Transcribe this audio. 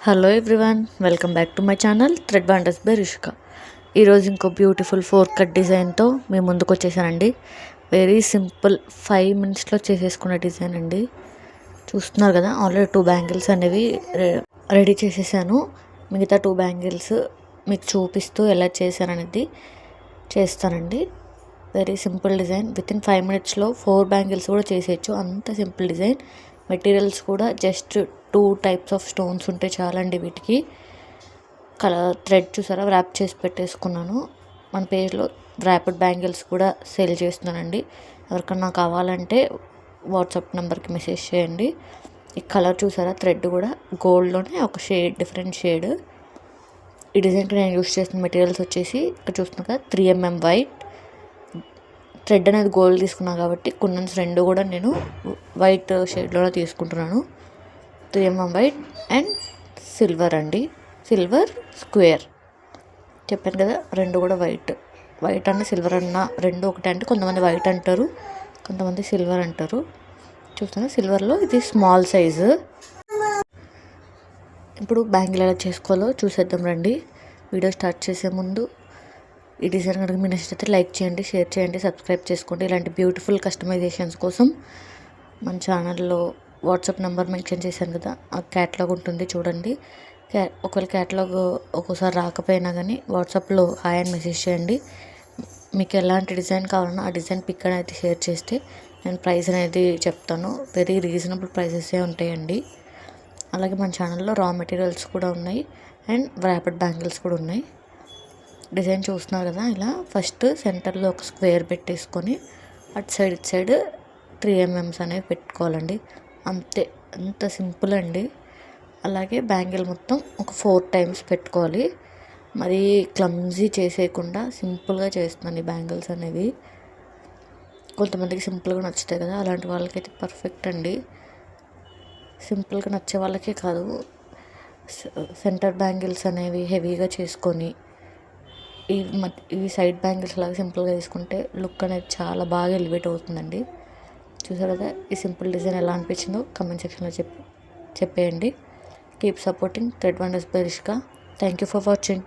Hello everyone, welcome back to my channel thread wonders by Rishika. ఈరోజు ఇంకో beautiful 4 cut డిజైన్తో మీ ముందుకు వచ్చేసానండి. వెరీ సింపుల్ 5 మినిట్స్లో చేసేసుకునే డిజైన్ అండి. చూస్తున్నారు కదా, ఆల్రెడీ 2 బ్యాంగిల్స్ అనేవి రెడీ చేసేసాను. మిగతా 2 బ్యాంగిల్స్ మీకు చూపిస్తూ ఎలా చేశాననేది చేస్తానండి. Very simple design. వితిన్ 5 మినిట్స్లో 4 బ్యాంగిల్స్ కూడా చేసేయచ్చు, అంత సింపుల్ డిజైన్. మెటీరియల్స్ కూడా జస్ట్ 2 టైప్స్ ఆఫ్ స్టోన్స్ ఉంటే చాలండి. వీటికి కలర్ థ్రెడ్ చూసారా, ర్యాప్ చేసి పెట్టేసుకున్నాను. మన పేజ్లో ర్యాపిడ్ బ్యాంగిల్స్ కూడా సేల్ చేస్తున్నానండి. ఎవరికన్నా కావాలంటే వాట్సాప్ నెంబర్కి మెసేజ్ చేయండి. ఈ కలర్ చూసారా, థ్రెడ్ కూడా గోల్డ్లోనే ఒక షేడ్, డిఫరెంట్ షేడ్. ఈ డిజైన్కి నేను యూస్ చేసిన మెటీరియల్స్ వచ్చేసి ఇక్కడ చూస్తున్నా కదా, 3mm వైట్. థ్రెడ్ అనేది గోల్డ్ తీసుకున్నాను కాబట్టి కుందన్స్ 2 కూడా నేను వైట్ షేడ్లోనే తీసుకుంటున్నాను. 3mm వైట్ అండ్ సిల్వర్ అండి, సిల్వర్ స్క్వేర్. చెప్పాను కదా, 2 కూడా వైట్. వైట్ అన్న సిల్వర్ అన్న 2 ఒకటే. అంటే కొంతమంది వైట్ అంటారు, కొంతమంది సిల్వర్ అంటారు. చూస్తున్నా, సిల్వర్లో ఇది స్మాల్ సైజు. ఇప్పుడు బ్యాంగిల్ ఎలా చేసుకోవాలో చూసేద్దాం రండి. వీడియో స్టార్ట్ చేసే ముందు ఈ డిజైన్ కనుక మీ నచ్చితే లైక్ చేయండి, షేర్ చేయండి, సబ్స్క్రైబ్ చేసుకోండి. ఇలాంటి బ్యూటిఫుల్ కస్టమైజేషన్స్ కోసం మన ఛానల్లో వాట్సాప్ నెంబర్ మెన్షన్ చేశాను కదా, ఆ క్యాటలాగ్ ఉంటుంది చూడండి. ఒకవేళ క్యాటలాగ్ ఒక్కోసారి రాకపోయినా కానీ వాట్సాప్లో హాయ్ అని మెసేజ్ చేయండి. మీకు ఎలాంటి డిజైన్ కావాలన్నా ఆ డిజైన్ పిక్ అనేది షేర్ చేస్తే నేను ప్రైస్ అనేది చెప్తాను. వెరీ రీజనబుల్ ప్రైసెసే ఉంటాయండి. అలాగే మన ఛానల్లో రా మెటీరియల్స్ కూడా ఉన్నాయి అండ్ ర్యాపిడ్ బ్యాంగిల్స్ కూడా ఉన్నాయి. డిజైన్ చూస్తున్నారు కదా, ఇలా ఫస్ట్ సెంటర్లో ఒక స్క్వేర్ పెట్టేసుకొని అటు సైడ్ ఇటు సైడ్ 3mm అనేవి పెట్టుకోవాలండి. అంతే, అంత సింపుల్ అండి. అలాగే బ్యాంగిల్ మొత్తం ఒక 4 టైమ్స్ పెట్టుకోవాలి. మరీ క్లమ్జీ చేసేయకుండా సింపుల్గా చేస్తున్నాను ఈ బ్యాంగిల్స్ అనేవి. కొంతమందికి సింపుల్గా నచ్చుతాయి కదా, అలాంటి వాళ్ళకైతే పర్ఫెక్ట్ అండి. సింపుల్గా నచ్చే వాళ్ళకే కాదు, సెంటర్ బ్యాంగిల్స్ అనేవి హెవీగా చేసుకొని ఈ సైడ్ బ్యాంగిల్స్ లాగా సింపుల్గా తీసుకుంటే లుక్ అనేది చాలా బాగా ఎలివేట్ అవుతుందండి. చూసారు కదా, ఈ సింపుల్ డిజైన్ ఎలా అనిపించిందో కమెంట్ సెక్షన్లో చెప్పేయండి. Keep supporting thread wonders by Rishika. Thank you for watching.